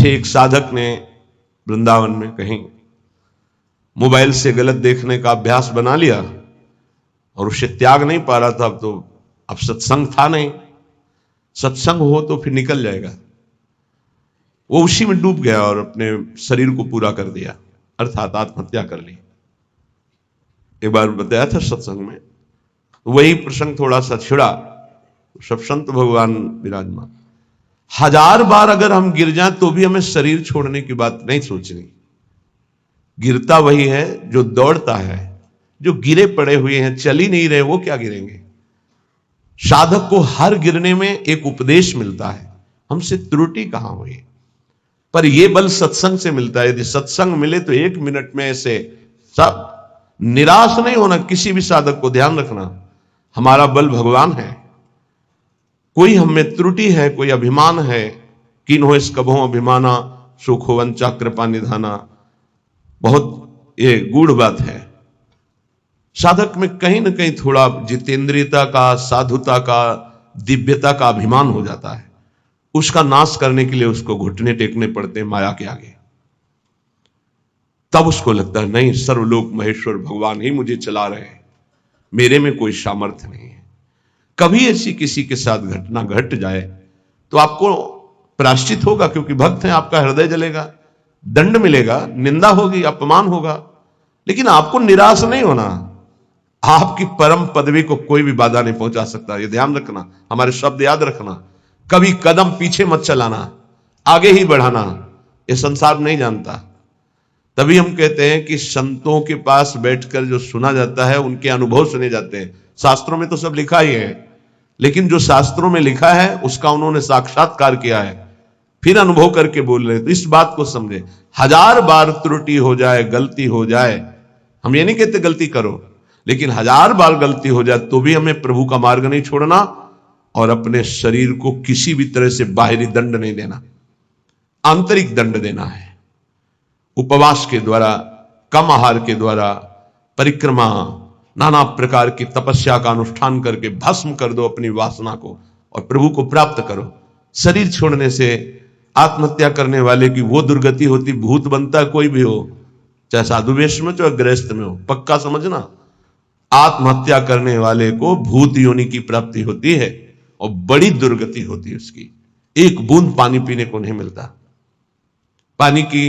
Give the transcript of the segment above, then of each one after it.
पीछे एक साधक ने वृंदावन में कहीं मोबाइल से गलत देखने का अभ्यास बना लिया और उसे त्याग नहीं पा रहा था। अब सत्संग था नहीं, सत्संग हो तो फिर निकल जाएगा। वो उसी में डूब गया और अपने शरीर को पूरा कर दिया, अर्थात आत्महत्या कर ली। एक बार बताया था सत्संग में, वही प्रसंग थोड़ा सा छिड़ा। सब संत भगवान विराजमान, 1000 बार अगर हम गिर जाएं तो भी हमें शरीर छोड़ने की बात नहीं सोचनी। गिरता वही है जो दौड़ता है। जो गिरे पड़े हुए हैं, चल ही नहीं रहे, वो क्या गिरेंगे। साधक को हर गिरने में एक उपदेश मिलता है, हमसे त्रुटि कहां हुई। पर यह बल सत्संग से मिलता है। यदि सत्संग मिले तो 1 मिनट में ऐसे सब। निराश नहीं होना किसी भी साधक को, ध्यान रखना हमारा बल भगवान है। कोई हमें त्रुटि है, कोई अभिमान है, किन्हो इस कभों अभिमाना सुखो वंचा कृपा निधाना, बहुत ये गूढ़ बात है। साधक में कहीं ना कहीं थोड़ा जितेंद्रियता का, साधुता का, दिव्यता का अभिमान हो जाता है। उसका नाश करने के लिए उसको घुटने टेकने पड़ते हैं माया के आगे। तब उसको लगता है नहीं, सर्वलोक महेश्वर भगवान ही मुझे चला रहे हैं, मेरे में कोई सामर्थ्य नहीं है। कभी ऐसी किसी के साथ घटना घट जाए तो आपको प्रायश्चित होगा, क्योंकि भक्त हैं, आपका हृदय जलेगा, दंड मिलेगा, निंदा होगी, अपमान होगा, लेकिन आपको निराश नहीं होना। आपकी परम पदवी को कोई भी बाधा नहीं पहुंचा सकता। ये ध्यान रखना, हमारे शब्द याद रखना। कभी कदम पीछे मत चलाना, आगे ही बढ़ाना। ये संसार नहीं जानता। तभी हम कहते हैं कि संतों के पास बैठकर जो सुना जाता है उनके अनुभव सुने जाते हैं। शास्त्रों में तो सब लिखा ही है, लेकिन जो शास्त्रों में लिखा है उसका उन्होंने साक्षात्कार किया है, फिर अनुभव करके बोल रहे। तो इस बात को समझे, 1000 बार त्रुटि हो जाए, गलती हो जाए, हम ये नहीं कहते गलती करो, लेकिन 1000 बार गलती हो जाए तो भी हमें प्रभु का मार्ग नहीं छोड़ना और अपने शरीर को किसी भी तरह से बाहरी दंड नहीं देना, आंतरिक दंड देना है। उपवास के द्वारा, कम आहार के द्वारा, परिक्रमा, नाना प्रकार की तपस्या का अनुष्ठान करके भस्म कर दो अपनी वासना को और प्रभु को प्राप्त करो। शरीर छोड़ने से आत्महत्या करने वाले की वो दुर्गति होती, भूत बनता कोई भी हो, चाहे साधु वेश में चाहे गृहस्थ में हो। पक्का समझना, आत्महत्या करने वाले को भूत योनि की प्राप्ति होती है और बड़ी दुर्गति होती है उसकी। एक बूंद पानी पीने को नहीं मिलता। पानी की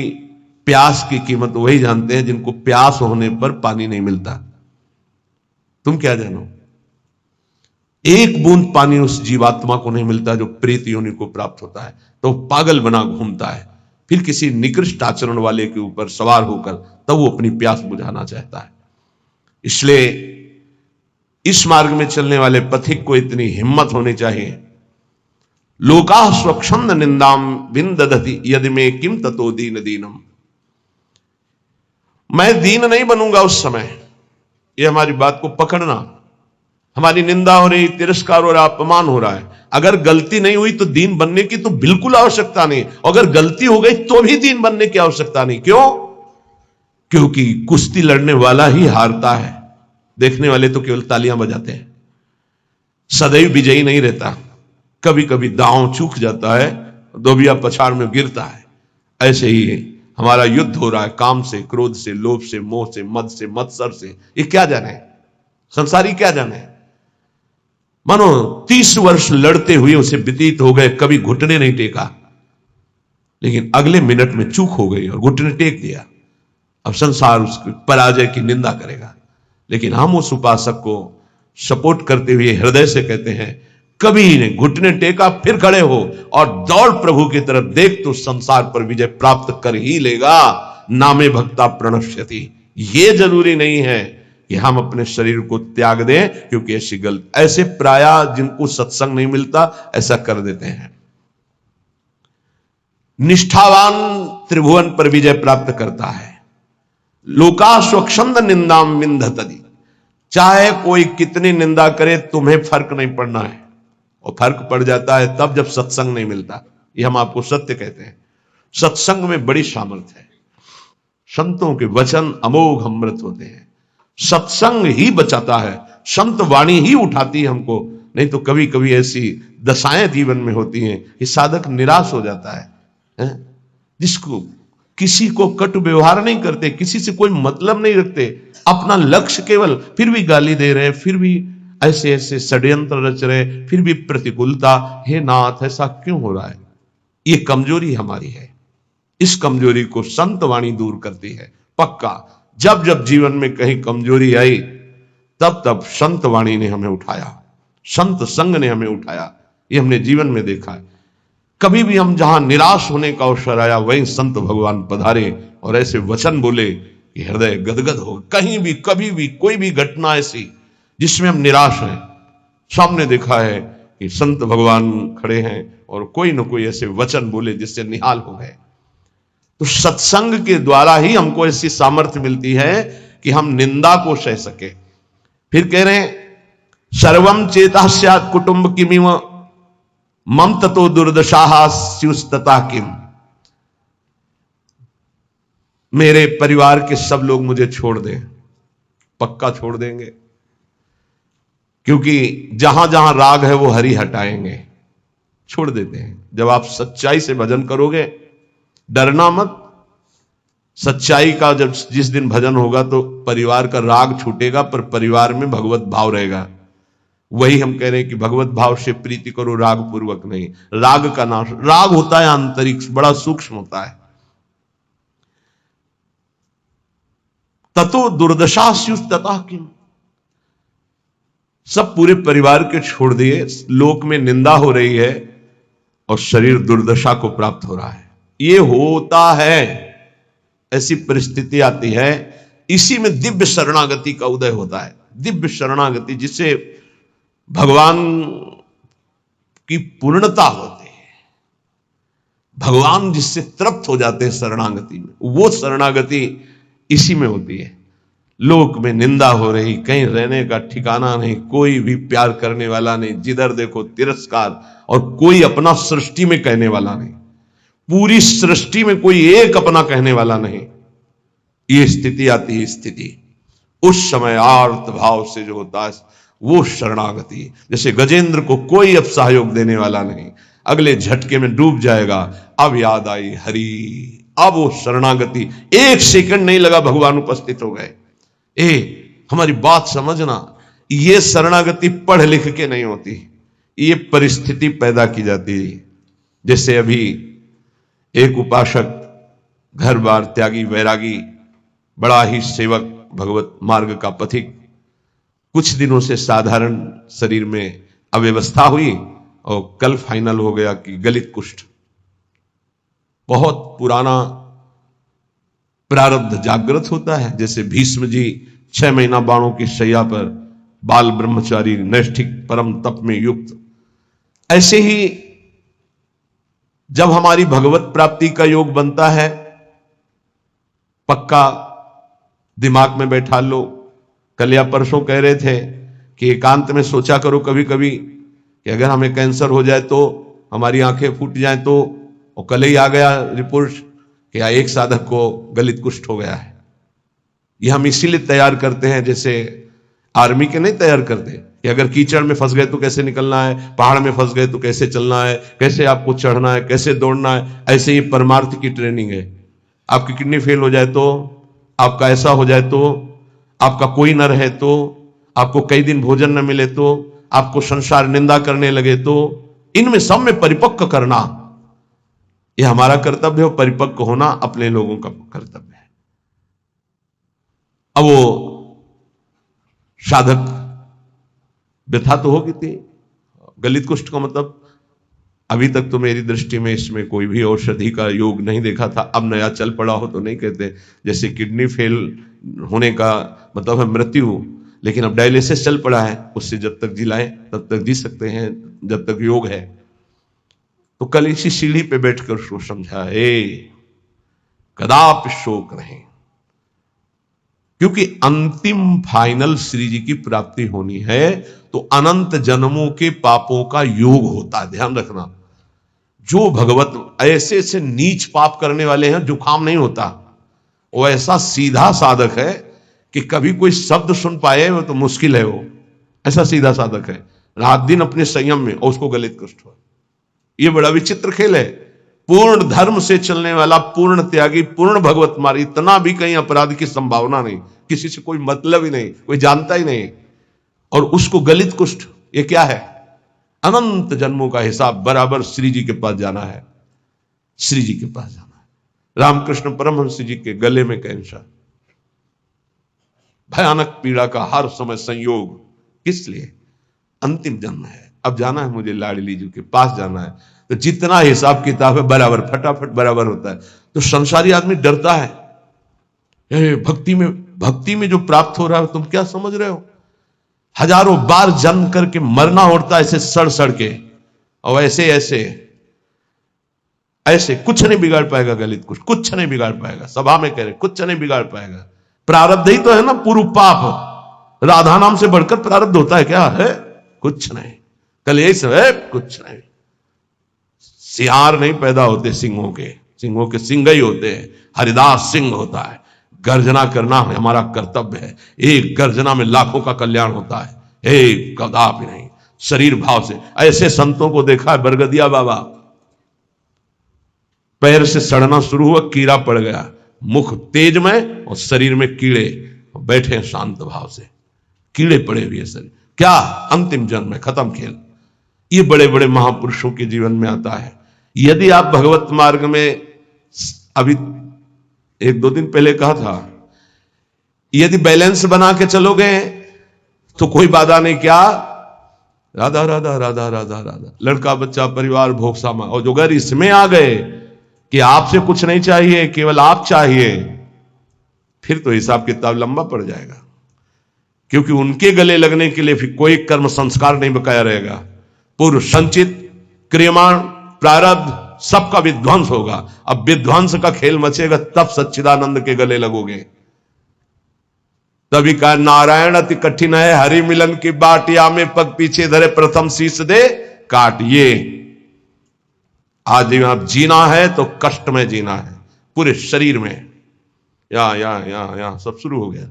प्यास की कीमत वही जानते हैं जिनको प्यास होने पर पानी नहीं मिलता। तुम क्या जानो, एक बूंद पानी उस जीवात्मा को नहीं मिलता जो प्रेत योनि को प्राप्त होता है, तो पागल बना घूमता है। फिर किसी निकृष्ट आचरण वाले के ऊपर सवार होकर तब वो अपनी प्यास बुझाना चाहता है। इसलिए इस मार्ग में चलने वाले पथिक को इतनी हिम्मत होनी चाहिए। लोका स्वच्छंद निंदाम विंदधति यदि में किम ततो दीन दीनम। मैं दीन नहीं बनूंगा उस समय। यह हमारी बात को पकड़ना। हमारी निंदा हो रही, तिरस्कार हो रहा, अपमान हो रहा है, अगर गलती नहीं हुई तो दीन बनने की तो बिल्कुल आवश्यकता नहीं। अगर गलती हो गई तो भी दीन बनने की आवश्यकता नहीं। क्यों? क्योंकि कुश्ती लड़ने वाला ही हारता है, देखने वाले तो केवल तालियां बजाते हैं। सदैव विजयी नहीं रहता, कभी कभी दांव चूक जाता है, दोबिया पछाड़ में गिरता है। ऐसे ही हमारा युद्ध हो रहा है, काम से, क्रोध से, लोभ से, मोह से, मद से, मत्सर से। ये क्या जाने, संसारी क्या जाने। मानो 30 वर्ष लड़ते हुए उसे व्यतीत हो गए, कभी घुटने नहीं टेका, लेकिन अगले मिनट में चूक हो गई और घुटने टेक दिया। अब संसार उसकी पराजय की निंदा करेगा, लेकिन हम उस उपासक को सपोर्ट करते हुए हृदय से कहते हैं, कभी नहीं, घुटने टेका, फिर खड़े हो और दौड़ प्रभु की तरफ। देख तो संसार पर विजय प्राप्त कर ही लेगा। नामे भक्ता प्रणश्यति। यह जरूरी नहीं है कि हम अपने शरीर को त्याग दें, क्योंकि ऐसी गलत, ऐसे प्राय जिनको सत्संग नहीं मिलता ऐसा कर देते हैं। निष्ठावान त्रिभुवन पर विजय प्राप्त करता है। लोका स्वच्छंद निंदाम विंधतति। चाहे कोई कितनी निंदा करे, तुम्हें फर्क नहीं पड़ना है, और फर्क पड़ जाता है तब जब सत्संग नहीं मिलता। ये हम आपको सत्य कहते हैं। सत्संग में बड़ी सामर्थ्य है। संतों के वचन अमोघ अमृत होते हैं। सत्संग ही बचाता है, संत वाणी ही उठाती है हमको। नहीं तो कभी कभी ऐसी दशाएं जीवन में होती हैं कि साधक निराश हो जाता है। जिसको किसी को कटु व्यवहार नहीं करते, किसी से कोई मतलब नहीं रखते, अपना लक्ष्य केवल, फिर भी गाली दे रहे, फिर भी ऐसे ऐसे षड्यंत्र रच रहे, फिर भी प्रतिकूलता। हे नाथ, ऐसा क्यों हो रहा है? ये कमजोरी हमारी है। इस कमजोरी को संत वाणी दूर करती है। पक्का जब जब जीवन में कहीं कमजोरी आई, तब तब संत वाणी ने हमें उठाया, संत संग ने हमें उठाया। ये हमने जीवन में देखा है। कभी भी हम जहां निराश होने का अवसर आया, वहीं संत भगवान पधारे और ऐसे वचन बोले कि हृदय गदगद हो। कहीं भी कभी भी कोई भी घटना ऐसी जिसमें हम निराश हैं, सामने देखा है कि संत भगवान खड़े हैं और कोई न कोई ऐसे वचन बोले जिससे निहाल हो गए। तो सत्संग के द्वारा ही हमको ऐसी सामर्थ्य मिलती है कि हम निंदा को सह सके। फिर कह रहे हैं, सर्वम चेता स्यात् कुटुंब किमिव मम ततो दुर्दशाः स्युस्तता किम। मेरे परिवार के सब लोग मुझे छोड़ दें, पक्का छोड़ देंगे, क्योंकि जहां जहां राग है वो हरि हटाएंगे, छोड़ देते हैं। जब आप सच्चाई से भजन करोगे, डरना मत। सच्चाई का जब जिस दिन भजन होगा तो परिवार का राग छूटेगा, पर परिवार में भगवत भाव रहेगा। वही हम कह रहे हैं कि भगवत भाव से प्रीति करो, राग पूर्वक नहीं। राग का नाश, राग होता है आंतरिक, बड़ा सूक्ष्म होता है। ततो दुर्दशा स्युस्तता किम। सब पूरे परिवार के छोड़ दिए, लोक में निंदा हो रही है और शरीर दुर्दशा को प्राप्त हो रहा है। ये होता है, ऐसी परिस्थिति आती है। इसी में दिव्य शरणागति का उदय होता है। दिव्य शरणागति जिसे भगवान की पूर्णता होती है, भगवान जिससे तृप्त हो जाते हैं शरणागति में, वो शरणागति इसी में होती है। लोक में निंदा हो रही, कहीं रहने का ठिकाना नहीं, कोई भी प्यार करने वाला नहीं, जिधर देखो तिरस्कार, और कोई अपना सृष्टि में कहने वाला नहीं, पूरी सृष्टि में कोई एक अपना कहने वाला नहीं। ये स्थिति आती है। स्थिति उस समय आर्त भाव से जो होता है वो शरणागति। जैसे गजेंद्र को कोई अब सहयोग देने वाला नहीं, अगले झटके में डूब जाएगा। अब याद आई हरि, अब वो शरणागति, एक सेकंड नहीं लगा, भगवान उपस्थित हो गए। हमारी बात समझना, ये शरणागति पढ़ लिख के नहीं होती, ये परिस्थिति पैदा की जाती है। जैसे अभी एक उपासक, घर बार त्यागी, वैरागी, बड़ा ही सेवक, भगवत मार्ग का पथिक, कुछ दिनों से साधारण शरीर में अव्यवस्था हुई और कल फाइनल हो गया कि गलित कुष्ठ। बहुत पुराना प्रारब्ध जागृत होता है। जैसे भीष्म जी 6 महीना बाणों की शैया पर, बाल ब्रह्मचारी, नैष्ठिक परम तप में युक्त, ऐसे ही जब हमारी भगवत प्राप्ति का योग बनता है, पक्का दिमाग में बैठा लो। कल या परसों कह रहे थे कि एकांत में सोचा करो कभी कभी कि अगर हमें कैंसर हो जाए तो, हमारी आंखें फूट जाए तो, और कल ही आ गया रिपोर्ट कि एक साधक को गलित कुष्ठ हो गया है। ये हम इसीलिए तैयार करते हैं, जैसे आर्मी के नहीं तैयार करते कि अगर कीचड़ में फंस गए तो कैसे निकलना है, पहाड़ में फंस गए तो कैसे चलना है, कैसे आपको चढ़ना है, कैसे दौड़ना है। ऐसे ही परमार्थ की ट्रेनिंग है। आपकी किडनी फेल हो जाए तो, आपका ऐसा हो जाए तो, आपका कोई न रहे तो, आपको कई दिन भोजन न मिले तो, आपको संसार निंदा करने लगे तो, इनमें सब में परिपक्व करना यह हमारा कर्तव्य है। परिपक्व होना अपने लोगों का कर्तव्य है। अब वो साधक व्यथा तो होगी थी। गलित कुष्ठ का मतलब अभी तक तो मेरी दृष्टि में इसमें कोई भी औषधि का योग नहीं देखा था। अब नया चल पड़ा हो तो नहीं कहते। जैसे किडनी फेल होने का मतलब है मृत्यु, लेकिन अब डायलिसिस चल पड़ा है, उससे जब तक जिलाएं तब तक जी सकते हैं, जब तक योग है। तो कल इसी सीढ़ी पे बैठकर उसको समझा, कदापि शोक नहीं, क्योंकि अंतिम फाइनल श्री जी की प्राप्ति होनी है तो अनंत जन्मों के पापों का योग होता है। ध्यान रखना, जो भगवत ऐसे से नीच पाप करने वाले हैं, जुकाम नहीं होता। वो ऐसा सीधा साधक है कि कभी कोई शब्द सुन पाए वो तो मुश्किल है। वो ऐसा सीधा साधक है, रात दिन अपने संयम में, और उसको गलित कुष्ठ हो। ये बड़ा विचित्र खेल है। पूर्ण धर्म से चलने वाला, पूर्ण त्यागी, पूर्ण भगवतमारी, इतना भी कहीं अपराध की संभावना नहीं, किसी से कोई मतलब ही नहीं, कोई जानता ही नहीं, और उसको गलित कुष्ठ, ये क्या है? अनंत जन्मों का हिसाब बराबर श्री जी के पास जाना है, श्री जी के पास जाना है। रामकृष्ण परमहंस जी के गले में कैंसर, भयानक पीड़ा का हर समय संयोग, किस लिए? अंतिम जन्म है, अब जाना है मुझे लाडली जी के पास जाना है। तो जितना हिसाब किताब है बराबर, फटाफट बराबर होता है। तो संसारी आदमी डरता है। भक्ति में जो प्राप्त हो रहा है तुम क्या समझ रहे हो? हजारों बार जन्म करके मरना होता है ऐसे सड़ सड़ के, और ऐसे ऐसे ऐसे कुछ नहीं बिगाड़ पाएगा गलित, कुछ नहीं बिगाड़ पाएगा। सभा में कह रहे कुछ नहीं बिगाड़ पाएगा। प्रारब्ध ही तो है ना, पूर्व पाप। राधा नाम से बढ़कर प्रारब्ध होता है क्या? है कुछ नहीं। कल यही सब है, कुछ नहीं। सियार नहीं पैदा होते सिंहों के सिंह ही होते हैं। हरिदास सिंह होता है। गर्जना करना हमारा कर्तव्य है। एक गर्जना में लाखों का कल्याण होता है, एक कदापि नहीं। शरीर भाव से ऐसे संतों को देखा है। बरगदिया बाबा, पैर से सड़ना शुरू हुआ, कीड़ा पड़ गया, मुख तेज में और शरीर में कीड़े, बैठे शांत भाव से, कीड़े पड़े हुए शरीर। क्या अंतिम जन्म में खत्म खेल। ये बड़े बड़े महापुरुषों के जीवन में आता है। यदि आप भगवत मार्ग में, अभी एक दो दिन पहले कहा था, यदि बैलेंस बना के चलोगे तो कोई बाधा नहीं। क्या? राधा राधा राधा राधा राधा, लड़का बच्चा परिवार भोग सामा। और जो अगर इसमें आ गए कि आपसे कुछ नहीं चाहिए, केवल आप चाहिए, फिर तो हिसाब किताब लंबा पड़ जाएगा। क्योंकि उनके गले लगने के लिए फिर कोई कर्म संस्कार नहीं बकाया रहेगा। पूर्व संचित क्रियमाण प्रारब्ध सबका विध्वंस होगा। अब विध्वंस का खेल मचेगा, तब सच्चिदानंद के गले लगोगे। तभी कहा नारायण अति कठिन है, हरि मिलन की बाट, या में पग पीछे धरे प्रथम शीश दे काट। ये आज आप जीना है तो कष्ट में जीना है, पूरे शरीर में। या सब शुरू हो गया।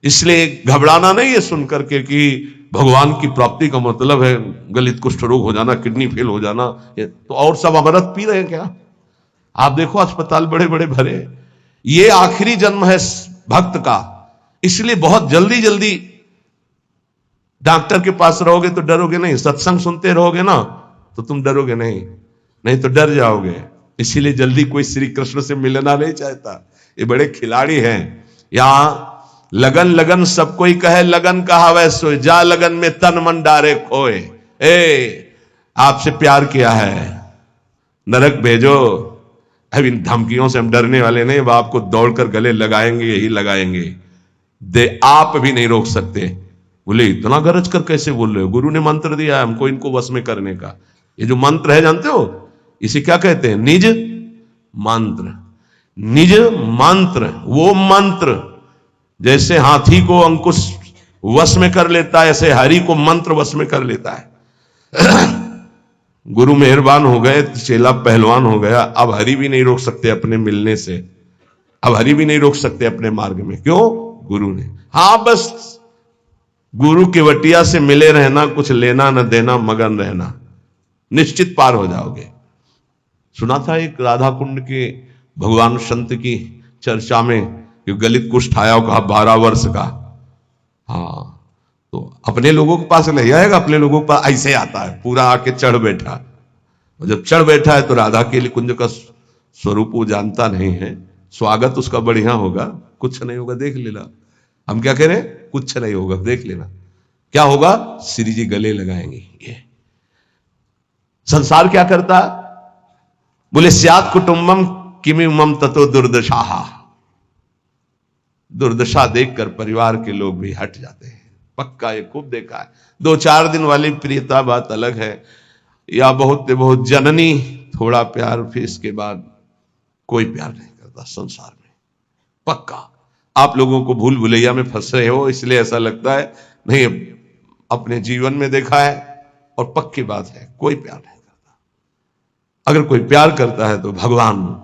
इसलिए घबराना नहीं है सुनकर के कि भगवान की प्राप्ति का मतलब है गलित कुष्ठ रोग हो जाना, किडनी फेल हो जाना। तो और सब अमृत पी रहे हैं क्या? आप देखो अस्पताल बड़े बड़े भरे। ये आखिरी जन्म है भक्त का, इसलिए बहुत जल्दी जल्दी डॉक्टर के पास रहोगे तो डरोगे नहीं। सत्संग सुनते रहोगे ना तो तुम डरोगे नहीं तो डर जाओगे। इसीलिए जल्दी कोई श्री कृष्ण से मिलना नहीं चाहता। ये बड़े खिलाड़ी हैं। यहां लगन लगन सब कोई कहे, लगन कहा वैसो, जा लगन में तन मन डारे खोए। आपसे प्यार किया है, नरक भेजो। अब इन धमकियों से हम डरने वाले नहीं। अब आपको दौड़कर गले लगाएंगे, यही लगाएंगे। आप भी नहीं रोक सकते। बोले इतना गरज कर कैसे बोल रहे हो? गुरु ने मंत्र दिया है हमको इनको वश में करने का। ये जो मंत्र है जानते हो, इसे क्या कहते हैं? निज मंत्र। निज मंत्र, वो मंत्र जैसे हाथी को अंकुश वश में कर लेता है, ऐसे हरि को मंत्र वश में कर लेता है। गुरु मेहरबान हो गए, चेला पहलवान हो गया। अब हरि भी नहीं रोक सकते अपने मिलने से, अब हरि भी नहीं रोक सकते अपने मार्ग में। क्यों? गुरु ने। हां, बस गुरु के वटिया से मिले रहना, कुछ लेना न देना, मगन रहना, निश्चित पार हो जाओगे। सुना था एक राधा कुंड के भगवान संत की चर्चा में, गलित कुष्ठ आया, कहा 12 वर्ष का। हाँ, तो अपने लोगों के पास नहीं आएगा, अपने लोगों के पास ऐसे आता है, पूरा आके चढ़ बैठा। और जब चढ़ बैठा है तो राधा के लिए कुंज का स्वरूप वो जानता नहीं है। स्वागत उसका बढ़िया होगा, कुछ नहीं होगा, देख लेना। हम क्या कह रहे हैं? कुछ नहीं होगा, देख लेना। क्या होगा? श्री जी गले लगाएंगे। ये संसार क्या करता? बोले स्यात् कुटुंबम किमिमम ततो दुर्दशा। दुर्दशा देखकर परिवार के लोग भी हट जाते हैं। पक्का, ये खूब देखा है। 2-4 दिन वाली प्रियता बात अलग है, या बहुत जननी थोड़ा प्यार, फिर इसके बाद कोई प्यार नहीं करता संसार में। पक्का आप लोगों को भूल भुलैया में फंस रहे हो, इसलिए ऐसा लगता है। नहीं, अपने जीवन में देखा है और पक्की बात है, कोई प्यार नहीं करता। अगर कोई प्यार करता है तो भगवान,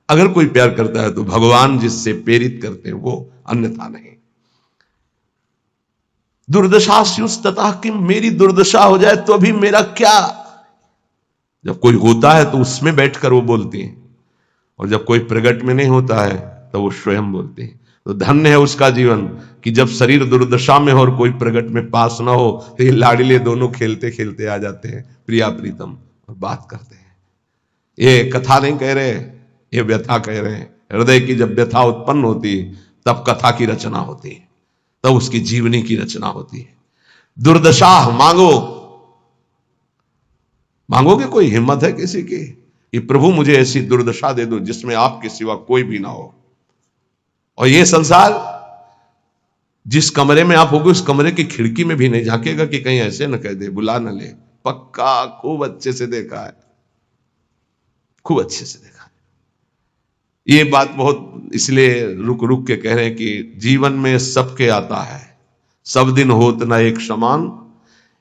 अगर कोई प्यार करता है तो भगवान जिससे प्रेरित करते हैं वो, अन्यथा नहीं। दुर्दशा स्युस्ततः कि मेरी दुर्दशा हो जाए तो भी मेरा क्या? जब कोई होता है तो उसमें बैठकर वो बोलती हैं, और जब कोई प्रकट में नहीं होता है तो वो स्वयं बोलते हैं। तो धन्य है उसका जीवन कि जब शरीर दुर्दशा में हो और कोई प्रकट में पास ना हो तो ये लाडले दोनों खेलते खेलते आ जाते हैं, प्रिया प्रीतम, और बात करते हैं। ये कथा नहीं कह रहे, ये व्यथा कह रहे हैं। हृदय की जब व्यथा उत्पन्न होती है तब कथा की रचना होती है, तब उसकी जीवनी की रचना होती है। दुर्दशा मांगो, मांगोगे, कोई हिम्मत है किसी की कि प्रभु मुझे ऐसी दुर्दशा दे दो जिसमें आपके सिवा कोई भी ना हो। और ये संसार, जिस कमरे में आप होगे उस कमरे की खिड़की में भी नहीं झांकेगा कि कहीं ऐसे न कह दे, बुला न ले। पक्का खूब अच्छे से देखा है, खूब अच्छे से देखा है। ये बात बहुत इसलिए रुक रुक के कह रहे हैं कि जीवन में सबके आता है, सब दिन होत न एक समान।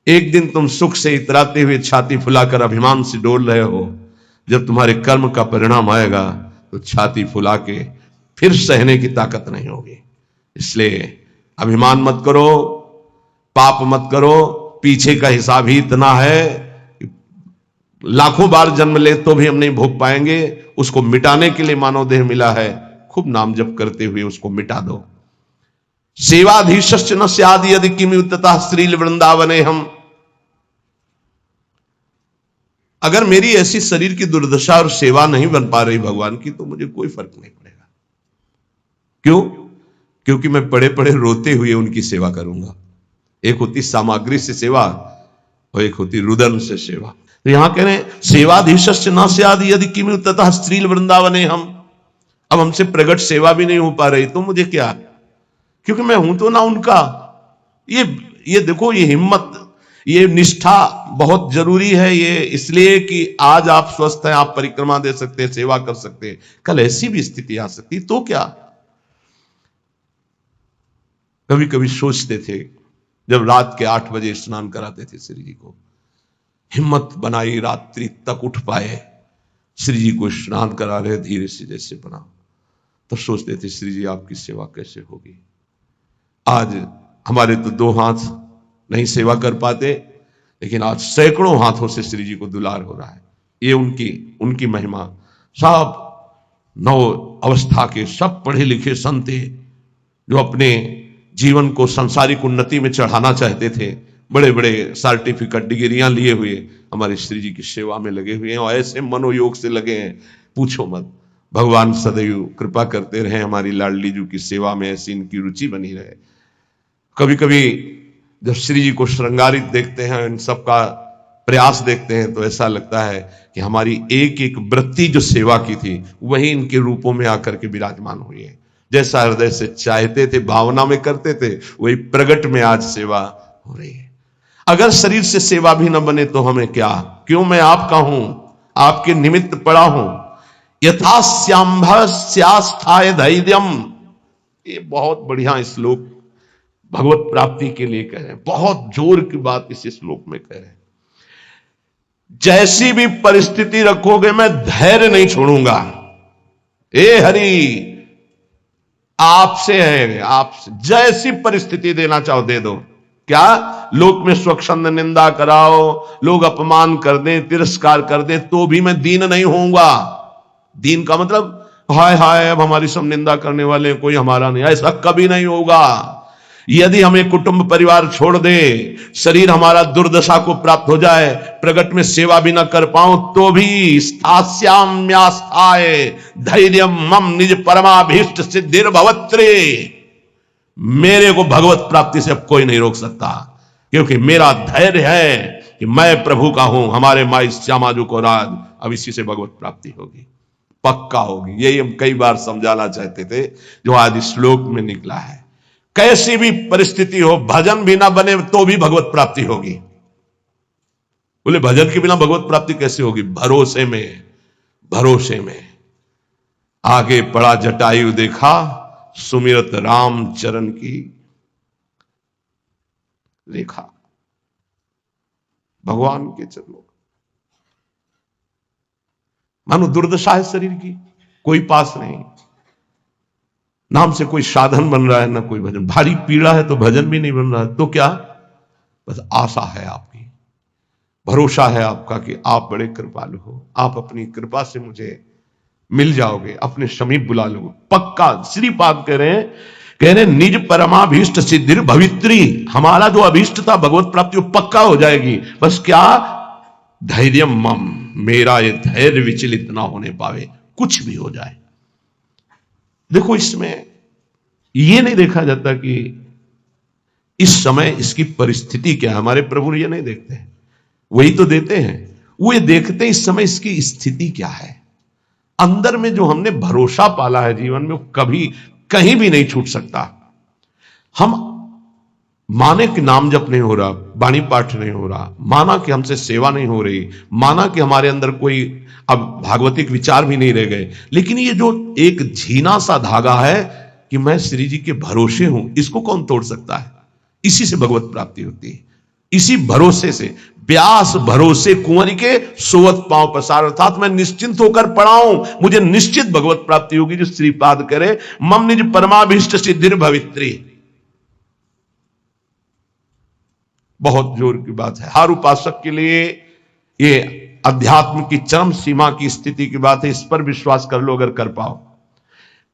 एक दिन तुम सुख से इतराते हुए छाती फुलाकर अभिमान से डोल रहे हो, जब तुम्हारे कर्म का परिणाम आएगा तो छाती फुला के फिर सहने की ताकत नहीं होगी। इसलिए अभिमान मत करो, पाप मत करो, पीछे का हिसाब ही इतना है कि लाखों बार जन्म ले तो भी हम नहीं भोग पाएंगे। उसको मिटाने के लिए मानव देह मिला है, खूब नाम जप करते हुए उसको मिटा दो। सेवाधीशश्च न स्यादि यदि किमुततः श्रील वृंदावने हम। अगर मेरी ऐसी शरीर की दुर्दशा और सेवा नहीं बन पा रही भगवान की तो मुझे कोई फर्क नहीं पड़ेगा। क्यों? क्योंकि मैं पड़े पड़े रोते हुए उनकी सेवा करूंगा। एक होती सामग्री से सेवा और एक होती रुदन से सेवा। तो यहां कह रहे हैं सेवाधीशश्च न स्यादि यदि किमुततः श्रील वृंदावने हम। अब हमसे प्रगट सेवा भी नहीं हो पा रही तो मुझे क्या, क्योंकि मैं हूं तो ना उनका। ये देखो, ये हिम्मत, ये निष्ठा बहुत जरूरी है। ये इसलिए कि आज आप स्वस्थ हैं, आप परिक्रमा दे सकते हैं, सेवा कर सकते हैं, कल ऐसी भी स्थिति आ सकती तो क्या। कभी कभी सोचते थे जब रात के 8 बजे स्नान कराते थे श्री जी को, हिम्मत बनाई रात्रि तक उठ पाए, श्री जी को स्नान करा रहे धीरे से जैसे बना, तो सोचते थे श्री जी आपकी सेवा कैसे होगी। आज हमारे तो 2 हाथ नहीं सेवा कर पाते, लेकिन आज सैकड़ों हाथों से श्री जी को दुलार हो रहा है। ये उनकी महिमा। सब नव अवस्था के, सब पढ़े लिखे संत जो अपने जीवन को सांसारिक उन्नति में चढ़ाना चाहते थे, बड़े बड़े सर्टिफिकेट डिग्रियां लिए हुए हमारे श्री जी की सेवा में लगे हुए हैं, और ऐसे मनोयोग से लगे हैं पूछो मत। भगवान सदैव कृपा करते रहे हमारी लाडली जी की सेवा में, ऐसी इनकी रुचि बनी रहे। कभी कभी जब श्री जी को श्रृंगारित देखते हैं, इन सब का प्रयास देखते हैं, तो ऐसा लगता है कि हमारी एक एक वृत्ति जो सेवा की थी वही इनके रूपों में आकर के विराजमान हुई है। जैसा हृदय से चाहते थे, भावना में करते थे, वही प्रगट में आज सेवा हो रही है। अगर शरीर से सेवा भी न बने तो हमें क्या, क्यों मैं आपका हूं, आपके निमित्त पड़ा हूं। यथा श्याम्भस्यास्थाय धैर्यम, ये बहुत बढ़िया श्लोक भगवत प्राप्ति के लिए कह रहे हैं, बहुत जोर की बात इस श्लोक में कह रहे हैं। जैसी भी परिस्थिति रखोगे मैं धैर्य नहीं छोड़ूंगा। ए हरि, आपसे है, आपसे जैसी परिस्थिति देना चाहो दे दो। क्या लोक में स्वच्छंद निंदा कराओ, लोग अपमान कर दें, तिरस्कार कर दें, तो भी मैं दीन नहीं होऊंगा। दीन का मतलब हाय हाय अब हमारी सब निंदा करने वाले, कोई हमारा नहीं, ऐसा कभी नहीं होगा। यदि हमें कुटुंब परिवार छोड़ दे, शरीर हमारा दुर्दशा को प्राप्त हो जाए, प्रगट में सेवा भी न कर पाऊं, तो भी स्थास्याम्यास्थाय धैर्यम मम निज परमाभीष्ट सिद्धिर्भवत्रे, मेरे को भगवत प्राप्ति से अब कोई नहीं रोक सकता, क्योंकि मेरा धैर्य है कि मैं प्रभु का हूं। हमारे माई श्यामा जी को राज, अब इसी से भगवत प्राप्ति होगी, पक्का होगी। यही हम कई बार समझाना चाहते थे, जो आज इस श्लोक में निकला है। कैसी भी परिस्थिति हो, भजन भी ना बने तो भी भगवत प्राप्ति होगी। बोले भजन के बिना भगवत प्राप्ति कैसे होगी? भरोसे में, भरोसे में। आगे पड़ा जटायु देखा, सुमिरत राम चरण की रेखा। भगवान के चरणों, मानो दुर्दशा है शरीर की, कोई पास नहीं, नाम से कोई साधन बन रहा है ना कोई भजन, भारी पीड़ा है तो भजन भी नहीं बन रहा है, तो क्या, बस आशा है आपकी, भरोसा है आपका कि आप बड़े कृपालु हो, आप अपनी कृपा से मुझे मिल जाओगे, अपने समीप बुला लोगे पक्का। श्रीपाद कह रहे निज परमाभीष्ट सिद्धिर भवित्री, हमारा जो अभीष्ट था भगवत प्राप्ति वो पक्का हो जाएगी। बस क्या धैर्य मम, मेरा ये धैर्य विचलित ना होने पावे, कुछ भी हो जाए। देखो इसमें ये नहीं देखा जाता कि इस समय इसकी परिस्थिति क्या है, हमारे प्रभु ये नहीं देखते हैं, वही तो देते हैं, वो ये देखते हैं इस समय इसकी स्थिति क्या है। अंदर में जो हमने भरोसा पाला है जीवन में, वो कभी कहीं भी नहीं छूट सकता। हम माने कि नाम जप नहीं हो रहा, वाणी पाठ नहीं हो रहा, माना कि हमसे सेवा नहीं हो रही, माना कि हमारे अंदर कोई अब भागवतिक विचार भी नहीं रह गए, लेकिन ये जो एक झीना सा धागा है कि मैं श्री जी के भरोसे हूं, इसको कौन तोड़ सकता है। इसी से भगवत प्राप्ति होती है, इसी भरोसे से। प्यास भरोसे कुंवर के सोवत पांव पसार, अर्थात मैं निश्चिंत होकर पड़ा हूं, मुझे निश्चित भगवत प्राप्ति होगी। जो श्रीपाद करे मम निज परमाभीष्ट सिद्धिर भवित्री, बहुत जोर की बात है। हर उपासक के लिए ये अध्यात्म की चरम सीमा की स्थिति की बात है। इस पर विश्वास कर लो अगर कर पाओ।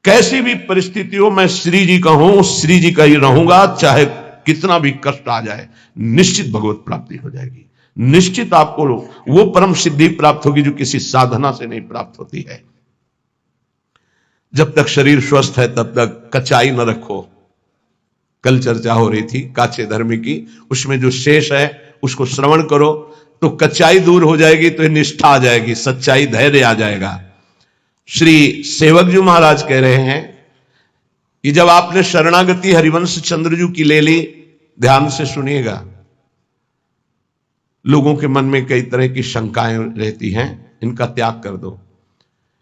कैसी भी परिस्थिति हो, मैं श्री जी का हूं, श्री जी का ही रहूंगा, चाहे कितना भी कष्ट आ जाए, निश्चित भगवत प्राप्ति हो जाएगी। निश्चित आपको वो परम सिद्धि प्राप्त होगी जो किसी साधना से नहीं प्राप्त होती है। जब तक शरीर स्वस्थ है तब तक कचाई न रखो। कल चर्चा हो रही थी काचे धर्म की, उसमें जो शेष है उसको श्रवण करो तो कचाई दूर हो जाएगी, तो निष्ठा आ जाएगी, सच्चाई धैर्य आ जाएगा। श्री सेवक जी महाराज कह रहे हैं कि जब आपने शरणागति हरिवंश चंद्रजू की ले ली, ध्यान से सुनिएगा, लोगों के मन में कई तरह की शंकाएं रहती हैं, इनका त्याग कर दो।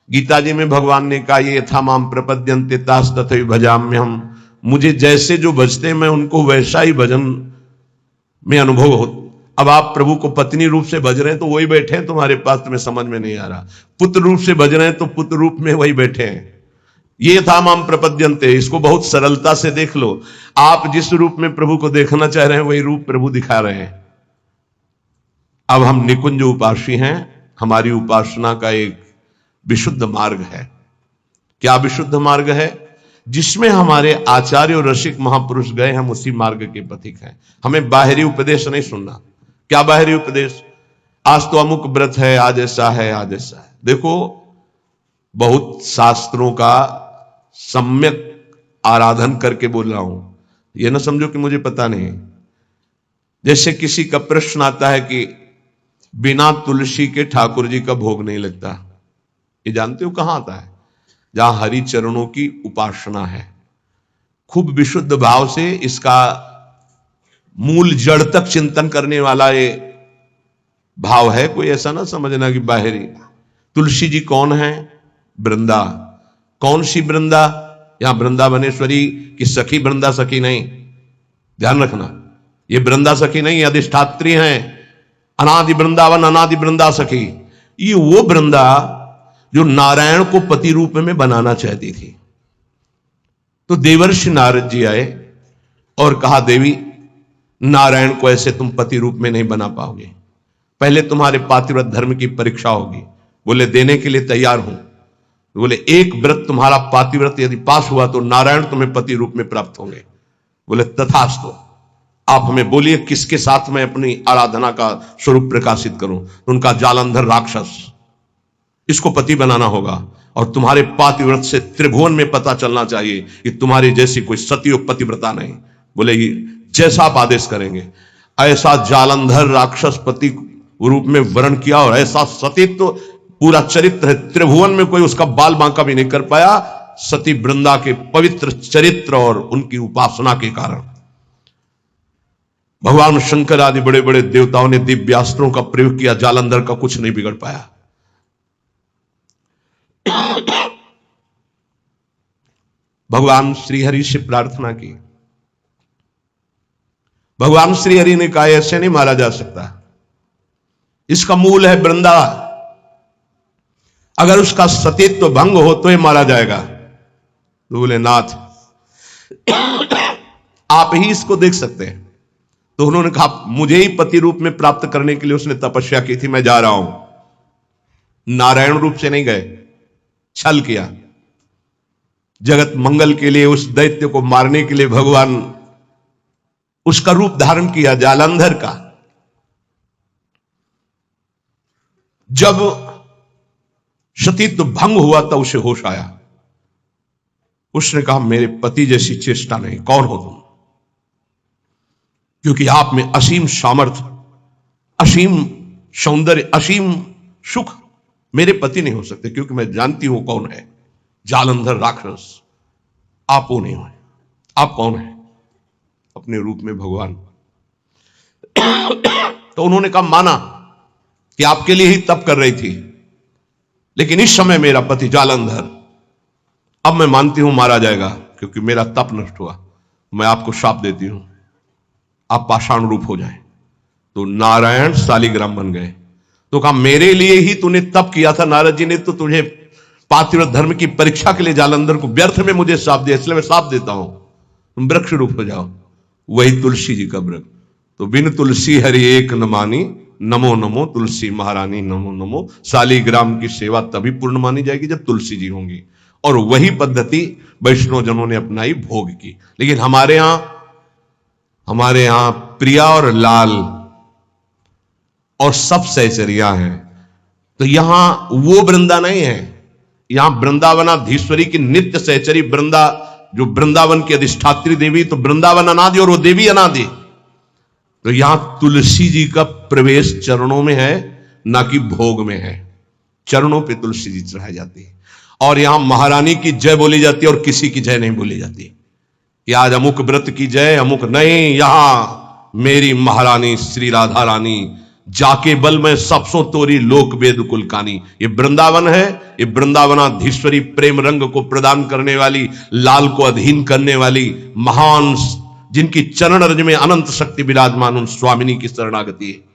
गीता जी में भगवान ने कहा ये यथा माम प्रपद्यन्ते तास तथैव भजाम्यहम्, मुझे जैसे जो भजते मैं उनको वैसा ही भजन में अनुभव हो। अब आप प्रभु को पत्नी रूप से भज रहे हैं तो वही बैठे हैं तुम्हारे पास, तुम्हें समझ में नहीं आ रहा। पुत्र रूप से भज रहे हैं तो पुत्र रूप में वही बैठे हैं। ये यथा माम प्रपद्यन्ते, इसको बहुत सरलता से देख लो। आप जिस रूप में प्रभु को देखना चाह रहे हैं वही रूप प्रभु दिखा रहे हैं। अब हम निकुंज उपासी हैं, हमारी उपासना का एक विशुद्ध मार्ग है। क्या विशुद्ध मार्ग है? जिसमें हमारे आचार्य और रसिक महापुरुष गए, हम उसी मार्ग के पथिक हैं। हमें बाहरी उपदेश नहीं सुनना। क्या बाहरी उपदेश? आज तो अमुक व्रत है, आज ऐसा है, आज ऐसा है। देखो, बहुत शास्त्रों का सम्यक आराधन करके बोल रहा हूं, यह ना समझो कि मुझे पता नहीं। जैसे किसी का प्रश्न आता है कि बिना तुलसी के ठाकुर जी का भोग नहीं लगता, ये जानते हो कहां आता है? जहां हरि चरणों की उपासना है, खूब विशुद्ध भाव से इसका मूल जड़ तक चिंतन करने वाला ये भाव है। कोई ऐसा ना समझना कि बाहरी। तुलसी जी कौन है? वृंदा। कौन सी वृंदा? यहां वृंदावनेश्वरी की सखी वृंदा सखी नहीं, ध्यान रखना। ये वृंदा सखी नहीं, अधिष्ठात्री हैं। अनादि वृंदावन, अनादि वृंदा सखी। ये वो वृंदा जो नारायण को पति रूप में बनाना चाहती थी। तो देवर्षि नारद जी आए और कहा, देवी नारायण को ऐसे तुम पति रूप में नहीं बना पाओगे, पहले तुम्हारे पातिव्रत धर्म की परीक्षा होगी। बोले देने के लिए तैयार हूं। बोले एक व्रत तुम्हारा पातिव्रत यदि पास हुआ तो नारायण तुम्हें पति रूप में प्राप्त होंगे। बोले तथास्तु, आप हमें बोलिए किसके साथ मैं अपनी आराधना का स्वरूप प्रकाशित करूं। तो उनका जालंधर राक्षस, इसको पति बनाना होगा और तुम्हारे पातिव्रत से त्रिभुवन में पता चलना चाहिए कि तुम्हारी जैसी कोई सती और पतिव्रता नहीं। बोले जैसा आप आदेश करेंगे। ऐसा जालंधर राक्षस पति रूप में वर्ण किया और ऐसा सतीत्व पूरा चरित्र है, त्रिभुवन में कोई उसका बाल बांका भी नहीं कर पाया, सती वृंदा के पवित्र चरित्र और उनकी उपासना के कारण। भगवान शंकर आदि बड़े बड़े देवताओं ने दिव्यास्त्रों का प्रयोग किया, जालंधर का कुछ नहीं बिगड़ पाया। भगवान श्रीहरि से प्रार्थना की। भगवान श्रीहरि ने कहा ऐसे नहीं मारा जा सकता, इसका मूल है वृंदा, अगर उसका सतीत्व भंग हो तो ये मारा जाएगा। तो बोले नाथ आप ही इसको देख सकते हैं। तो उन्होंने कहा मुझे ही पति रूप में प्राप्त करने के लिए उसने तपस्या की थी, मैं जा रहा हूं। नारायण रूप से नहीं गए, छल किया। जगत मंगल के लिए उस दैत्य को मारने के लिए भगवान उसका रूप धारण किया, जालंधर का। जब सतीत्व भंग हुआ तो उसे होश आया। उसने कहा मेरे पति जैसी चेष्टा नहीं, कौन हो तुम? क्योंकि आप में असीम सामर्थ्य, असीम सौंदर्य, असीम सुख मेरे पति नहीं हो सकते, क्योंकि मैं जानती हूं कौन है, जालंधर राक्षस। आप वो नहीं हो। आप कौन है? अपने रूप में भगवान। तो उन्होंने कहा माना कि आपके लिए ही तप कर रही थी, लेकिन इस समय मेरा पति जालंधर, अब मैं मानती हूं मारा जाएगा क्योंकि मेरा तप नष्ट हुआ। मैं आपको शाप देती हूं, आप पाषाण रूप हो जाएं। तो नारायण शालिग्राम बन गए। तो कहा मेरे लिए ही तूने तप किया था, नारद जी ने तो तुझे पातिव्रत धर्म की परीक्षा के लिए जालंधर को व्यर्थ में मुझे शाप दिया, इसलिए मैं शाप देता हूं, तुम वृक्ष रूप हो जाओ। वही तुलसी जी का वृक्ष। तो बिन तुलसी हरि एक न मानी, नमो नमो तुलसी महारानी नमो नमो। शालिग्राम की सेवा तभी पूर्ण मानी जाएगी जब तुलसी जी होंगी, और वही पद्धति वैष्णव जनों ने अपनाई, भोग की। लेकिन हमारे यहां प्रिया और लाल और सब सहचरियां हैं, तो यहां वो वृंदा नहीं है। यहां वृंदावनाधीश्वरी की नित्य सहचरी वृंदा, जो वृंदावन की अधिष्ठात्री देवी, तो वृंदावन अनादि और वो देवी अनादि। तो यहां तुलसी जी का प्रवेश चरणों में है, ना कि भोग में है। चरणों पे तुलसी जी चढ़ाई जाती है, और यहां महारानी की जय बोली जाती है और किसी की जय नहीं बोली जाती कि आज अमुक व्रत की जय, अमुक नहीं। यहां मेरी महारानी श्री राधा रानी जाके बल में सबसों तोरी लोक वेद कुलकानी। ये वृंदावन है, ये वृंदावनाधीश्वरी प्रेम रंग को प्रदान करने वाली, लाल को अधीन करने वाली महान, जिनकी चरण रज में अनंत शक्ति विराजमान, उन स्वामिनी की शरणागति है।